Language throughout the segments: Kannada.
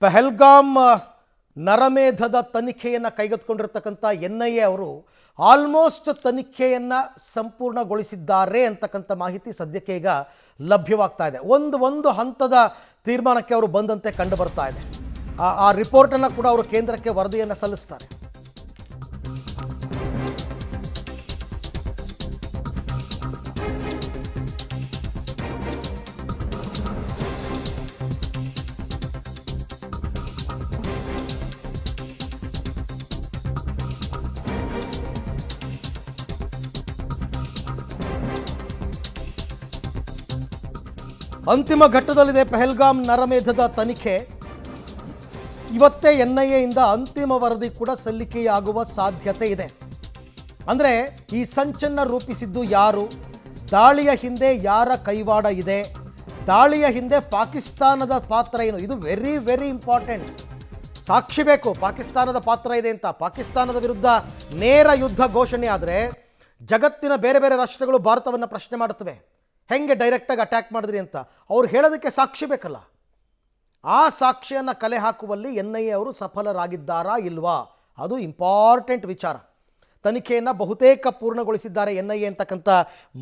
ಪಹಲ್ಗಾಮ್ ನರಮೇಧದ ತನಿಖೆಯನ್ನು ಕೈಗೆತ್ತಿಕೊಂಡಿರತಕ್ಕಂಥ NIA ಅವರು ಆಲ್ಮೋಸ್ಟ್ ತನಿಖೆಯನ್ನು ಸಂಪೂರ್ಣಗೊಳಿಸಿದ್ದಾರೆ ಅಂತಕ್ಕಂಥ ಮಾಹಿತಿ ಸದ್ಯಕ್ಕೆ ಈಗ ಲಭ್ಯವಾಗ್ತಾ ಇದೆ. ಒಂದು ಹಂತದ ತೀರ್ಮಾನಕ್ಕೆ ಅವರು ಬಂದಂತೆ ಕಂಡು ಬರ್ತಾ ಇದೆ. ಆ ರಿಪೋರ್ಟನ್ನು ಕೂಡ ಅವರು ಕೇಂದ್ರಕ್ಕೆ ವರದಿಯನ್ನು ಸಲ್ಲಿಸ್ತಾರೆ. ಅಂತಿಮ ಘಟ್ಟದಲ್ಲಿದೆ ಪಹಲ್ಗಾಮ್ ನರಮೇಧದ ತನಿಖೆ. ಇವತ್ತೇ NIA ಇಂದ ಅಂತಿಮ ವರದಿ ಕೂಡ ಸಲ್ಲಿಕೆಯಾಗುವ ಸಾಧ್ಯತೆ ಇದೆ. ಅಂದರೆ ಈ ಸಂಚನ್ನು ರೂಪಿಸಿದ್ದು ಯಾರು, ದಾಳಿಯ ಹಿಂದೆ ಯಾರ ಕೈವಾಡ ಇದೆ, ದಾಳಿಯ ಹಿಂದೆ ಪಾಕಿಸ್ತಾನದ ಪಾತ್ರ ಏನು, ಇದು ವೆರಿ ವೆರಿ ಇಂಪಾರ್ಟೆಂಟ್. ಸಾಕ್ಷಿ ಬೇಕು, ಪಾಕಿಸ್ತಾನದ ಪಾತ್ರ ಇದೆ ಅಂತ. ಪಾಕಿಸ್ತಾನದ ವಿರುದ್ಧ ನೇರ ಯುದ್ಧ ಘೋಷಣೆ ಆದರೆ ಜಗತ್ತಿನ ಬೇರೆ ಬೇರೆ ರಾಷ್ಟ್ರಗಳು ಭಾರತವನ್ನು ಪ್ರಶ್ನೆ ಮಾಡುತ್ತವೆ, ಹೆಂಗೆ ಡೈರೆಕ್ಟಾಗಿ ಅಟ್ಯಾಕ್ ಮಾಡಿದ್ರಿ ಅಂತ. ಅವ್ರು ಹೇಳೋದಕ್ಕೆ ಸಾಕ್ಷಿ ಬೇಕಲ್ಲ. ಆ ಸಾಕ್ಷಿಯನ್ನು ಕಲೆ ಹಾಕುವಲ್ಲಿ NIA ಅವರು ಸಫಲರಾಗಿದ್ದಾರಾ ಇಲ್ವಾ, ಅದು ಇಂಪಾರ್ಟೆಂಟ್ ವಿಚಾರ. ತನಿಖೆಯನ್ನು ಬಹುತೇಕ ಪೂರ್ಣಗೊಳಿಸಿದ್ದಾರೆ NIA ಅಂತಕ್ಕಂಥ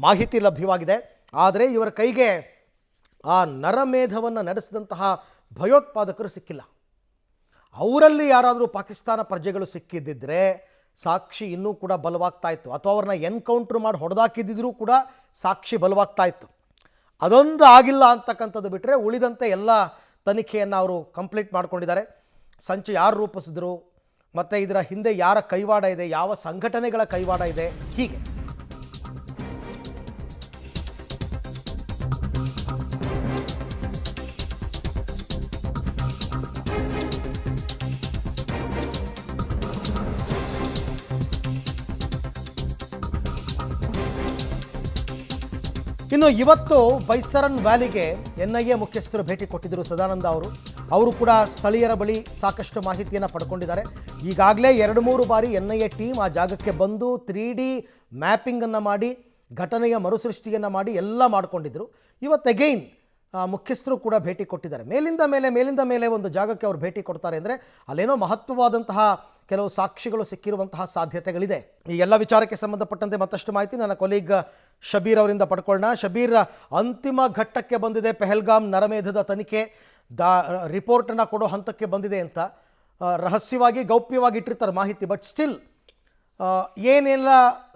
ಮಾಹಿತಿ ಲಭ್ಯವಾಗಿದೆ. ಆದರೆ ಇವರ ಕೈಗೆ ಆ ನರಮೇಧವನ್ನು ನಡೆಸಿದಂತಹ ಭಯೋತ್ಪಾದಕರು ಸಿಕ್ಕಿಲ್ಲ. ಅವರಲ್ಲಿ ಯಾರಾದರೂ ಪಾಕಿಸ್ತಾನ ಪ್ರಜೆಗಳು ಸಿಕ್ಕಿದ್ದಿದ್ರೆ ಸಾಕ್ಷಿ ಇನ್ನೂ ಕೂಡ ಬಲವಾಗ್ತಾ ಇತ್ತು, ಅಥವಾ ಅವ್ರನ್ನ ಎನ್ಕೌಂಟ್ರ್ ಮಾಡಿ ಹೊಡೆದಾಕಿದ್ದಿದ್ರೂ ಕೂಡ ಸಾಕ್ಷಿ ಬಲವಾಗ್ತಾ ಇತ್ತು. ಅದೊಂದು ಆಗಿಲ್ಲ ಅಂತಕ್ಕಂಥದ್ದು ಬಿಟ್ಟರೆ ಉಳಿದಂತೆ ಎಲ್ಲ ತನಿಖೆಯನ್ನು ಅವರು ಕಂಪ್ಲೀಟ್ ಮಾಡ್ಕೊಂಡಿದ್ದಾರೆ. ಸಂಚು ಯಾರು ರೂಪಿಸಿದ್ರು, ಮತ್ತು ಇದರ ಹಿಂದೆ ಯಾರ ಕೈವಾಡ ಇದೆ, ಯಾವ ಸಂಘಟನೆಗಳ ಕೈವಾಡ ಇದೆ, ಹೀಗೆ ಇನ್ನು ಇವತ್ತು ಬೈಸರನ್ ವ್ಯಾಲಿಗೆ NIA ಮುಖ್ಯಸ್ಥರು ಭೇಟಿ ಕೊಟ್ಟಿದ್ದರು. ಸದಾನಂದ ಅವರು ಕೂಡ ಸ್ಥಳೀಯರ ಬಳಿ ಸಾಕಷ್ಟು ಮಾಹಿತಿಯನ್ನು ಪಡ್ಕೊಂಡಿದ್ದಾರೆ. ಈಗಾಗಲೇ 2-3 ಬಾರಿ NIA ಟೀಮ್ ಆ ಜಾಗಕ್ಕೆ ಬಂದು 3D ಮ್ಯಾಪಿಂಗನ್ನು ಮಾಡಿ ಘಟನೆಯ ಮರುಸೃಷ್ಟಿಯನ್ನು ಮಾಡಿ ಎಲ್ಲ ಮಾಡಿಕೊಂಡಿದ್ದರು. ಇವತ್ತು ಅಗೈನ್ ಮುಖ್ಯಸ್ಥರು ಕೂಡ ಭೇಟಿ ಕೊಟ್ಟಿದ್ದಾರೆ. ಮೇಲಿಂದ ಮೇಲೆ ಒಂದು ಜಾಗಕ್ಕೆ ಅವರು ಭೇಟಿ ಕೊಡ್ತಾರೆ ಅಂದರೆ ಅಲ್ಲೇನೋ ಮಹತ್ವವಾದಂತಹ ಕೆಲವು ಸಾಕ್ಷಿಗಳು ಸಿಕ್ಕಿರುವಂತಹ ಸಾಧ್ಯತೆಗಳಿದೆ. ಈ ಎಲ್ಲ ವಿಚಾರಕ್ಕೆ ಸಂಬಂಧಪಟ್ಟಂತೆ ಮತ್ತಷ್ಟು ಮಾಹಿತಿ ನನ್ನ ಕೊಲೀಗ್ ಶಬೀರ್ ಅವರಿಂದ ಪಡ್ಕೊಳ್ಳೋಣ. ಶಬೀರ್, ಅಂತಿಮ ಘಟ್ಟಕ್ಕೆ ಬಂದಿದೆ ಪಹಲ್ಗಾಮ್ ನರಮೇಧದ ತನಿಖೆ, ರಿಪೋರ್ಟನ್ನು ಕೊಡೋ ಹಂತಕ್ಕೆ ಬಂದಿದೆ ಅಂತ ರಹಸ್ಯವಾಗಿ ಗೌಪ್ಯವಾಗಿ ಇಟ್ಟಿರ್ತಾರೆ ಮಾಹಿತಿ. ಬಟ್ ಸ್ಟಿಲ್ ಏನೆಲ್ಲ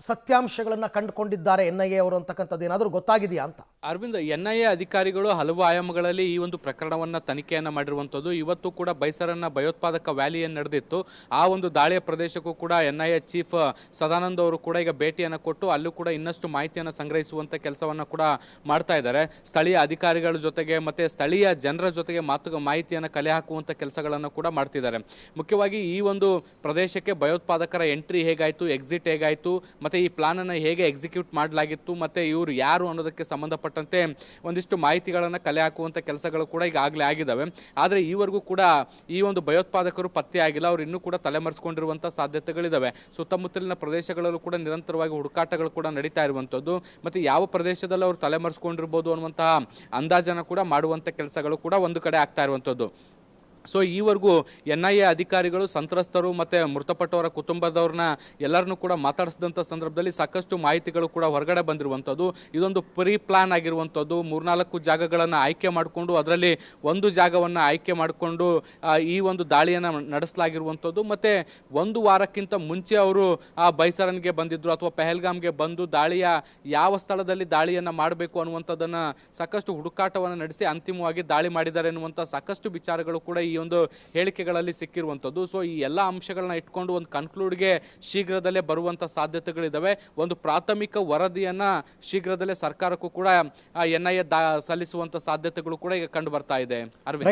ಸತ್ಯಾಂಶಗಳನ್ನು ಕಂಡುಕೊಂಡಿದ್ದಾರೆ NIA ಅವರು ಅಂತಕ್ಕಂಥದ್ದು ಏನಾದರೂ ಗೊತ್ತಾಗಿದೆಯಾ ಅಂತ? ಅರವಿಂದ್, NIA ಅಧಿಕಾರಿಗಳು ಹಲವು ಆಯಾಮಗಳಲ್ಲಿ ಈ ಒಂದು ಪ್ರಕರಣವನ್ನು ತನಿಖೆಯನ್ನು ಮಾಡಿರುವಂಥದ್ದು. ಇವತ್ತು ಕೂಡ ಬೈಸರನ್ನ ಭಯೋತ್ಪಾದಕ ವ್ಯಾಲಿಯನ್ನು ನಡೆದಿತ್ತು. ಆ ಒಂದು ದಾಳಿಯ ಪ್ರದೇಶಕ್ಕೂ ಕೂಡ NIA ಚೀಫ್ ಸದಾನಂದ್ ಅವರು ಕೂಡ ಈಗ ಭೇಟಿಯನ್ನು ಕೊಟ್ಟು ಅಲ್ಲೂ ಕೂಡ ಇನ್ನಷ್ಟು ಮಾಹಿತಿಯನ್ನು ಸಂಗ್ರಹಿಸುವಂಥ ಕೆಲಸವನ್ನು ಕೂಡ ಮಾಡ್ತಾ ಇದ್ದಾರೆ. ಸ್ಥಳೀಯ ಅಧಿಕಾರಿಗಳ ಜೊತೆಗೆ ಮತ್ತು ಸ್ಥಳೀಯ ಜನರ ಜೊತೆಗೆ ಮಾಹಿತಿಯನ್ನು ಕಲೆ ಹಾಕುವಂಥ ಕೆಲಸಗಳನ್ನು ಕೂಡ ಮಾಡ್ತಿದ್ದಾರೆ. ಮುಖ್ಯವಾಗಿ ಈ ಒಂದು ಪ್ರದೇಶಕ್ಕೆ ಭಯೋತ್ಪಾದಕರ ಎಂಟ್ರಿ ಹೇಗಾಯಿತು, ಎಕ್ಸಿಟ್ ಹೇಗಾಯಿತು, ಮತ್ತು ಈ ಪ್ಲಾನನ್ನು ಹೇಗೆ ಎಕ್ಸಿಕ್ಯೂಟ್ ಮಾಡಲಾಗಿತ್ತು, ಮತ್ತು ಇವರು ಯಾರು ಅನ್ನೋದಕ್ಕೆ ಸಂಬಂಧಪಟ್ಟಂತೆ ಒಂದಿಷ್ಟು ಮಾಹಿತಿಗಳನ್ನು ಕಲೆ ಹಾಕುವಂಥ ಕೆಲಸಗಳು ಕೂಡ ಈಗಾಗಲೇ ಆಗಿದ್ದಾವೆ. ಆದರೆ ಈವರೆಗೂ ಕೂಡ ಈ ಒಂದು ಭಯೋತ್ಪಾದಕರು ಪತ್ತೆ ಆಗಿಲ್ಲ. ಅವರು ಇನ್ನೂ ಕೂಡ ತಲೆಮರೆಸಿಕೊಂಡಿರುವಂಥ ಸಾಧ್ಯತೆಗಳಿದ್ದಾವೆ. ಸುತ್ತಮುತ್ತಲಿನ ಪ್ರದೇಶಗಳಲ್ಲೂ ಕೂಡ ನಿರಂತರವಾಗಿ ಹುಡುಕಾಟಗಳು ಕೂಡ ನಡೀತಾ ಇರುವಂಥದ್ದು, ಮತ್ತು ಯಾವ ಪ್ರದೇಶದಲ್ಲಿ ಅವರು ತಲೆಮರೆಸ್ಕೊಂಡಿರ್ಬೋದು ಅನ್ನುವಂತಹ ಅಂದಾಜನ್ನು ಕೂಡ ಮಾಡುವಂಥ ಕೆಲಸಗಳು ಕೂಡ ಒಂದು ಕಡೆ ಆಗ್ತಾ ಇರುವಂಥದ್ದು. ಸೊ ಈವರೆಗೂ NIA ಅಧಿಕಾರಿಗಳು ಸಂತ್ರಸ್ತರು ಮತ್ತು ಮೃತಪಟ್ಟವರ ಕುಟುಂಬದವ್ರನ್ನ ಎಲ್ಲರನ್ನೂ ಕೂಡ ಮಾತಾಡಿಸಿದಂಥ ಸಂದರ್ಭದಲ್ಲಿ ಸಾಕಷ್ಟು ಮಾಹಿತಿಗಳು ಕೂಡ ಹೊರಗಡೆ ಬಂದಿರುವಂಥದ್ದು. ಇದೊಂದು ಪ್ರೀ ಪ್ಲಾನ್ ಆಗಿರುವಂಥದ್ದು. 3-4 ಜಾಗಗಳನ್ನು ಆಯ್ಕೆ ಮಾಡಿಕೊಂಡು ಅದರಲ್ಲಿ ಒಂದು ಜಾಗವನ್ನು ಆಯ್ಕೆ ಮಾಡಿಕೊಂಡು ಈ ಒಂದು ದಾಳಿಯನ್ನು ನಡೆಸಲಾಗಿರುವಂಥದ್ದು. ಮತ್ತು 1 ವಾರಕ್ಕಿಂತ ಮುಂಚೆ ಅವರು ಬೈಸರನ್ಗೆ ಬಂದಿದ್ದರು ಅಥವಾ ಪಹಲ್ಗಾಮ್ಗೆ ಬಂದು ದಾಳಿಯ ಯಾವ ಸ್ಥಳದಲ್ಲಿ ದಾಳಿಯನ್ನು ಮಾಡಬೇಕು ಅನ್ನುವಂಥದ್ದನ್ನು ಸಾಕಷ್ಟು ಹುಡುಕಾಟವನ್ನು ನಡೆಸಿ ಅಂತಿಮವಾಗಿ ದಾಳಿ ಮಾಡಿದ್ದಾರೆ ಎನ್ನುವಂಥ ಸಾಕಷ್ಟು ವಿಚಾರಗಳು ಕೂಡ ಈ ಒಂದು ಹೇಳಿಕೆಗಳಲ್ಲಿ ಸಿಕ್ಕಿರುವಂಥದ್ದು. ಸೊ ಈ ಎಲ್ಲ ಅಂಶಗಳನ್ನ ಇಟ್ಕೊಂಡು ಒಂದು ಕನ್ಕ್ಲೂಡ್ಗೆ ಶೀಘ್ರದಲ್ಲೇ ಬರುವಂಥ ಸಾಧ್ಯತೆಗಳಿದ್ದಾವೆ. ಒಂದು ಪ್ರಾಥಮಿಕ ವರದಿಯನ್ನು ಶೀಘ್ರದಲ್ಲೇ ಸರ್ಕಾರಕ್ಕೂ ಕೂಡ NIA ಸಲ್ಲಿಸುವಂಥ ಸಾಧ್ಯತೆಗಳು ಕೂಡ ಈಗ ಕಂಡು ಬರ್ತಾ ಇದೆ. ಅರವಿಂದ್.